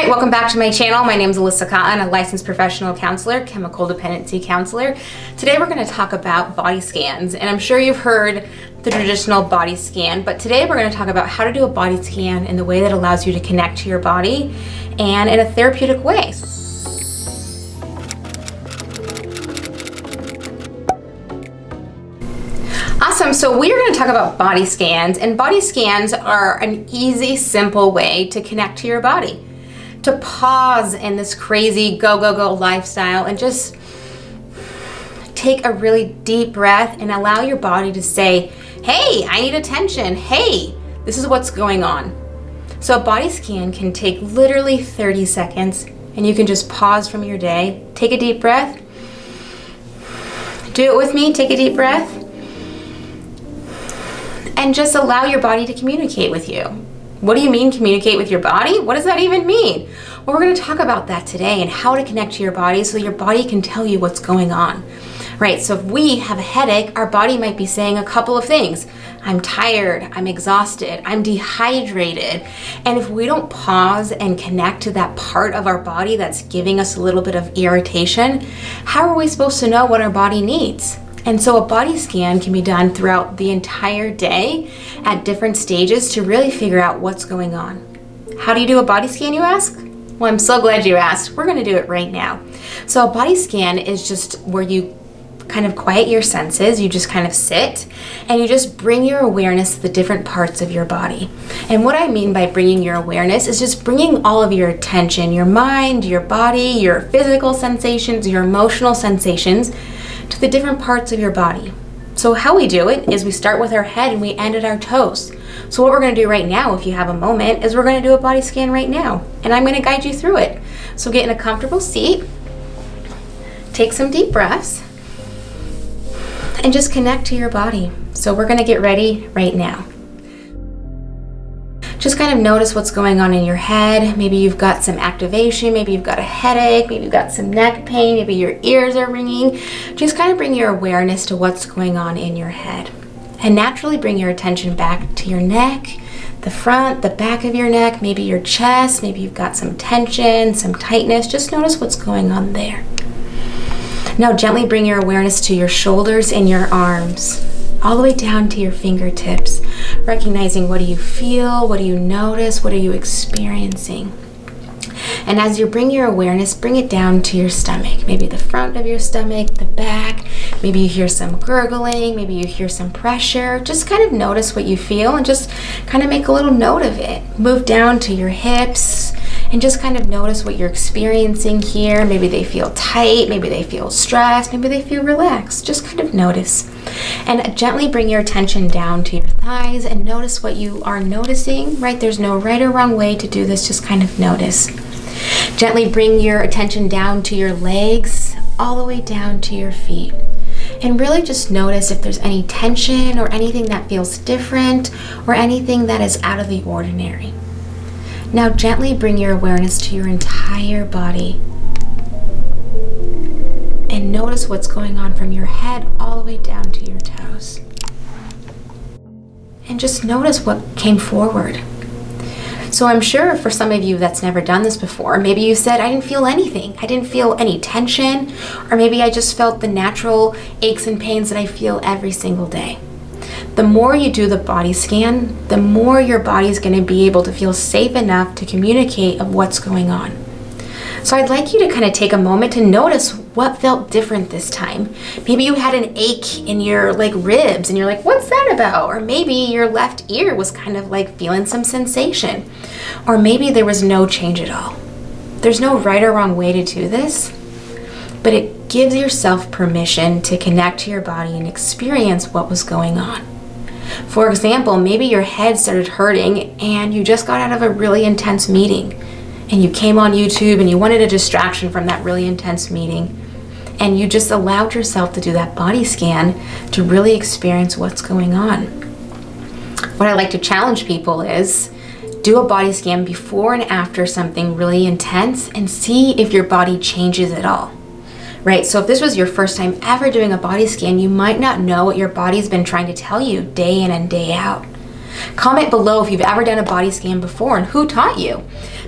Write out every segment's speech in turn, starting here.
Alright, welcome back to my channel. My name is Alyssa Cotten, a licensed professional counselor, chemical dependency counselor. Today we're going to talk about body scans, and I'm sure you've heard the traditional body scan, but today we're going to talk about how to do a body scan in the way that allows you to connect to your body and in a therapeutic way. Awesome, so we are going to talk about body scans, and body scans are an easy, simple way to connect to your body. To pause in this crazy go, go, go lifestyle and just take a really deep breath and allow your body to say, hey, I need attention. Hey, this is what's going on. So a body scan can take literally 30 seconds and you can just pause from your day. Take a deep breath. Do it with me. Take a deep breath. And just allow your body to communicate with you. What do you mean communicate with your body? What does that even mean? Well, we're going to talk about that today and how to connect to your body so your body can tell you what's going on. Right, so if we have a headache, our body might be saying a couple of things. I'm tired, I'm exhausted, I'm dehydrated. And if we don't pause and connect to that part of our body that's giving us a little bit of irritation, how are we supposed to know what our body needs? And so a body scan can be done throughout the entire day at different stages to really figure out what's going on. How do you do a body scan, you ask? Well, I'm so glad you asked. We're going to do it right now. So a body scan is just where you kind of quiet your senses, you just kind of sit, and you just bring your awareness to the different parts of your body. And what I mean by bringing your awareness is just bringing all of your attention, your mind, your body, your physical sensations, your emotional sensations, to the different parts of your body. So how we do it is we start with our head and we end at our toes. So what we're going to do right now, if you have a moment, is we're going to do a body scan right now. And I'm going to guide you through it. So get in a comfortable seat, take some deep breaths, and just connect to your body. So we're going to get ready right now. Just kind of notice what's going on in your head. Maybe you've got some activation, maybe you've got a headache, maybe you've got some neck pain, maybe your ears are ringing. Just kind of bring your awareness to what's going on in your head. And naturally bring your attention back to your neck, the front, the back of your neck, maybe your chest, maybe you've got some tension, some tightness. Just notice what's going on there. Now gently bring your awareness to your shoulders and your arms, all the way down to your fingertips, recognizing what do you feel, what do you notice, what are you experiencing. And as you bring your awareness, bring it down to your stomach, maybe the front of your stomach, the back, maybe you hear some gurgling, maybe you hear some pressure. Just kind of notice what you feel and just kind of make a little note of it. Move down to your hips and just kind of notice what you're experiencing here. Maybe they feel tight, maybe they feel stressed, maybe they feel relaxed. Just kind of notice. And gently bring your attention down to your thighs and notice what you are noticing, right? There's no right or wrong way to do this, just kind of notice. Gently bring your attention down to your legs, all the way down to your feet. And really just notice if there's any tension or anything that feels different or anything that is out of the ordinary. Now gently bring your awareness to your entire body. And notice what's going on from your head all the way down to your toes. And just notice what came forward. So I'm sure for some of you that's never done this before, maybe you said, I didn't feel anything. I didn't feel any tension, or maybe I just felt the natural aches and pains that I feel every single day. The more you do the body scan, the more your body is going to be able to feel safe enough to communicate of what's going on. So I'd like you to kind of take a moment to notice what felt different this time. Maybe you had an ache in your ribs and you're like, what's that about? Or maybe your left ear was kind of like feeling some sensation. Or maybe there was no change at all. There's no right or wrong way to do this, but it gives yourself permission to connect to your body and experience what was going on. For example, maybe your head started hurting and you just got out of a really intense meeting. And you came on YouTube and you wanted a distraction from that really intense meeting. And you just allowed yourself to do that body scan to really experience what's going on. What I like to challenge people is do a body scan before and after something really intense and see if your body changes at all. Right? So if this was your first time ever doing a body scan, you might not know what your body's been trying to tell you day in and day out. Comment below if you've ever done a body scan before and who taught you.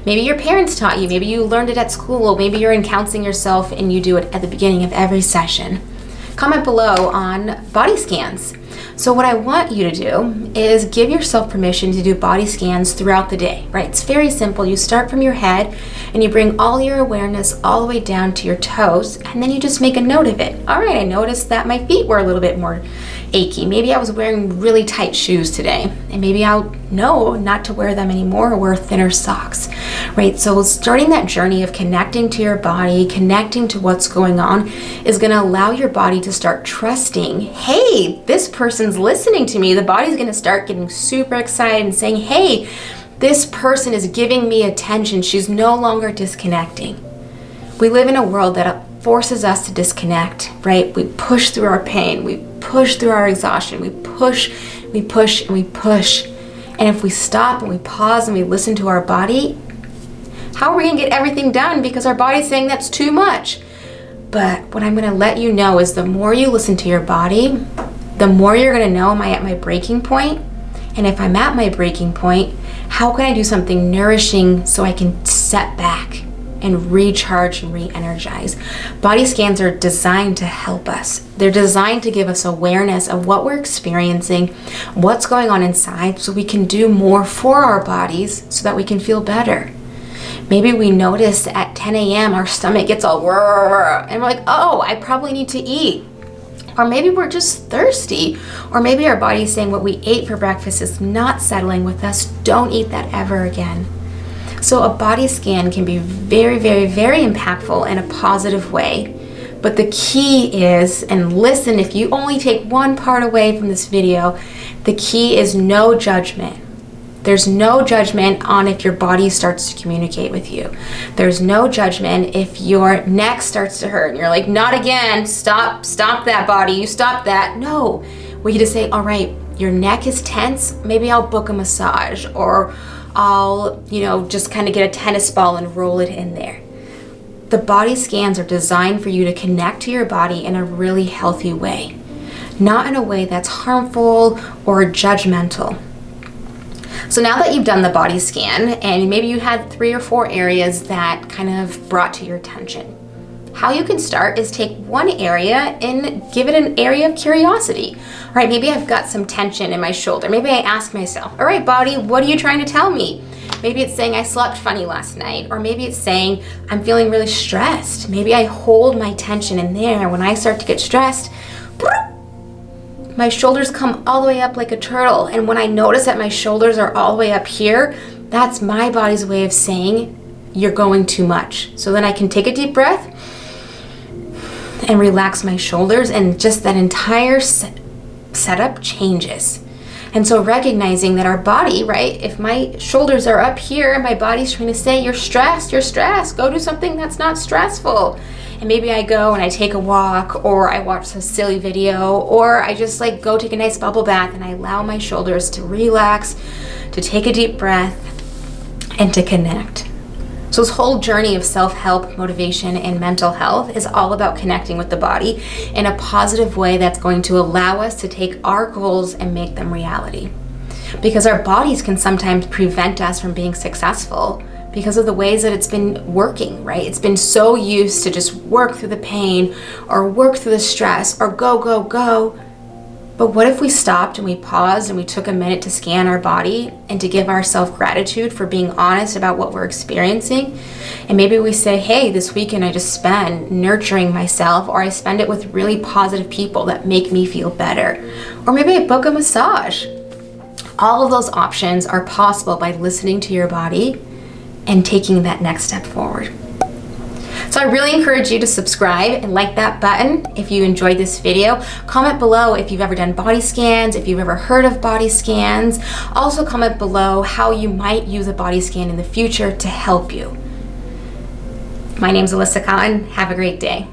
Maybe your parents taught you, maybe you learned it at school, maybe you're in counseling yourself and you do it at the beginning of every session. Comment below on body scans. So what I want you to do is give yourself permission to do body scans throughout the day, right? It's very simple. You start from your head and you bring all your awareness all the way down to your toes, and then you just make a note of it. All right, I noticed that my feet were a little bit more achy. Maybe I was wearing really tight shoes today, and maybe I'll know not to wear them anymore or wear thinner socks, right? So starting that journey of connecting to your body, connecting to what's going on, is gonna allow your body to start trusting, hey, this person's listening to me. The body's gonna start getting super excited and saying, hey, this person is giving me attention. She's no longer disconnecting. We live in a world that forces us to disconnect, right? We push through our pain, we push through our exhaustion, we push, and we push. And if we stop and we pause and we listen to our body, how are we gonna get everything done? Because our body's saying that's too much. But what I'm gonna let you know is the more you listen to your body, the more you're gonna know, am I at my breaking point? And if I'm at my breaking point, how can I do something nourishing so I can set back and recharge and re-energize? Body scans are designed to help us. They're designed to give us awareness of what we're experiencing, what's going on inside, so we can do more for our bodies so that we can feel better. Maybe we notice at 10 a.m. our stomach gets all and we're like, oh, I probably need to eat. Or maybe we're just thirsty. Or maybe our body's saying what we ate for breakfast is not settling with us. Don't eat that ever again. So a body scan can be very, very, very impactful in a positive way. But the key is, and listen, if you only take one part away from this video, the key is no judgment. There's no judgment on if your body starts to communicate with you. There's no judgment if your neck starts to hurt and you're like, not again, stop that body, you stop that. No, we just say, all right, your neck is tense, maybe I'll book a massage, or I'll, just kind of get a tennis ball and roll it in there. The body scans are designed for you to connect to your body in a really healthy way, not in a way that's harmful or judgmental. So now that you've done the body scan and maybe you had 3 or 4 areas that kind of brought to your attention, how you can start is take one area and give it an area of curiosity. All right, maybe I've got some tension in my shoulder. Maybe I ask myself, all right, body, what are you trying to tell me? Maybe it's saying I slept funny last night, or maybe it's saying I'm feeling really stressed. Maybe I hold my tension in there. When I start to get stressed, my shoulders come all the way up like a turtle. And when I notice that my shoulders are all the way up here, that's my body's way of saying you're going too much. So then I can take a deep breath and relax my shoulders, and just that entire setup changes. And so recognizing that our body, right, if my shoulders are up here, my body's trying to say, you're stressed, go do something that's not stressful. And maybe I go and I take a walk, or I watch a silly video, or I just go take a nice bubble bath, and I allow my shoulders to relax, to take a deep breath, and to connect. So this whole journey of self-help, motivation, and mental health is all about connecting with the body in a positive way that's going to allow us to take our goals and make them reality. Because our bodies can sometimes prevent us from being successful because of the ways that it's been working, right? It's been so used to just work through the pain or work through the stress or go. But what if we stopped and we paused and we took a minute to scan our body and to give ourselves gratitude for being honest about what we're experiencing? And maybe we say, hey, this weekend I just spend nurturing myself, or I spend it with really positive people that make me feel better. Or maybe I book a massage. All of those options are possible by listening to your body and taking that next step forward. So I really encourage you to subscribe and like that button if you enjoyed this video. Comment below if you've ever done body scans, if you've ever heard of body scans. Also comment below how you might use a body scan in the future to help you. My name's Alyssa Cotten. Have a great day.